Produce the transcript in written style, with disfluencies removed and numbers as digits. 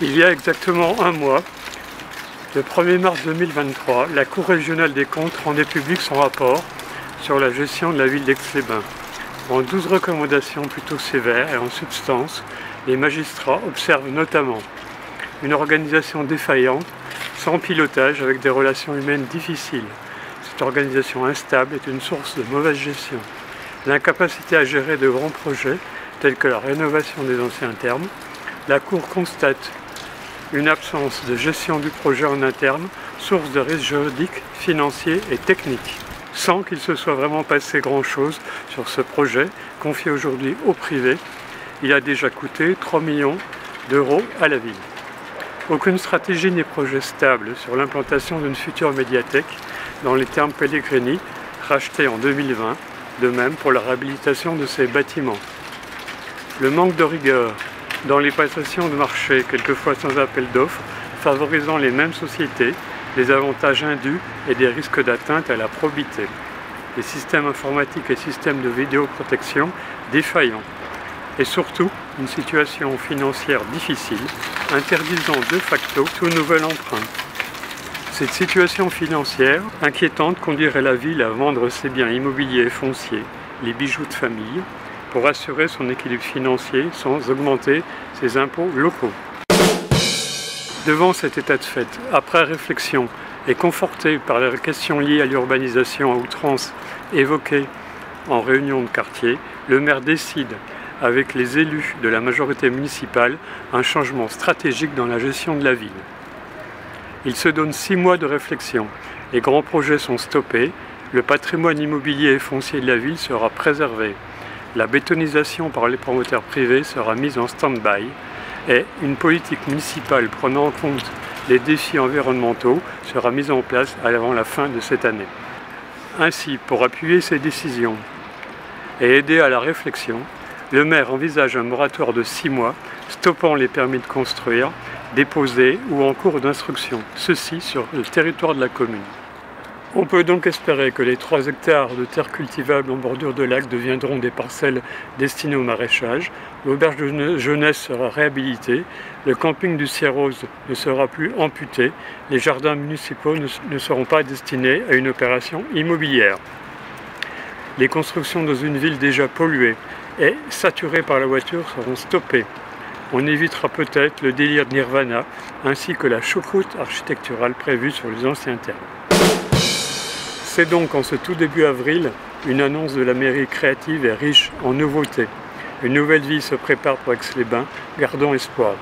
Il y a exactement un mois, le 1er mars 2023, la Cour régionale des comptes rendait public son rapport sur la gestion de la ville d'Aix-les-Bains. En 12 recommandations plutôt sévères et en substance, les magistrats observent notamment une organisation défaillante, sans pilotage, avec des relations humaines difficiles. Cette organisation instable est une source de mauvaise gestion. L'incapacité à gérer de grands projets, tels que la rénovation des anciens thermes. La Cour constate une absence de gestion du projet en interne, source de risques juridiques, financiers et techniques, sans qu'il se soit vraiment passé grand-chose sur ce projet, confié aujourd'hui au privé. Il a déjà coûté 3 millions d'euros à la ville. Aucune stratégie ni projet stable sur l'implantation d'une future médiathèque dans les thermes Pellegrini, rachetés en 2020, de même pour la réhabilitation de ces bâtiments. Le manque de rigueur dans les passations de marché, quelquefois sans appel d'offres, favorisant les mêmes sociétés, des avantages indus et des risques d'atteinte à la probité. Les systèmes informatiques et systèmes de vidéoprotection défaillants. Et surtout, une situation financière difficile, interdisant de facto tout nouvel emprunt. Cette situation financière inquiétante conduirait la ville à vendre ses biens immobiliers et fonciers, les bijoux de famille, pour assurer son équilibre financier sans augmenter ses impôts locaux. Devant cet état de fait, après réflexion et conforté par les questions liées à l'urbanisation à outrance évoquées en réunion de quartier, le maire décide, avec les élus de la majorité municipale, un changement stratégique dans la gestion de la ville. Il se donne 6 mois de réflexion. Les grands projets sont stoppés, le patrimoine immobilier et foncier de la ville sera préservé. La bétonisation par les promoteurs privés sera mise en stand-by et une politique municipale prenant en compte les défis environnementaux sera mise en place avant la fin de cette année. Ainsi, pour appuyer ces décisions et aider à la réflexion, le maire envisage un moratoire de 6 mois, stoppant les permis de construire, déposés ou en cours d'instruction, ceci sur le territoire de la commune. On peut donc espérer que les 3 hectares de terres cultivables en bordure de lac deviendront des parcelles destinées au maraîchage, l'auberge de jeunesse sera réhabilitée, le camping du Cierrose ne sera plus amputé, les jardins municipaux ne seront pas destinés à une opération immobilière. Les constructions dans une ville déjà polluée et saturée par la voiture seront stoppées. On évitera peut-être le délire de Nirvana ainsi que la choucroute architecturale prévue sur les anciens termes. C'est donc en ce tout début avril une annonce de la mairie créative et riche en nouveautés. Une nouvelle vie se prépare pour Aix-les-Bains, gardons espoir.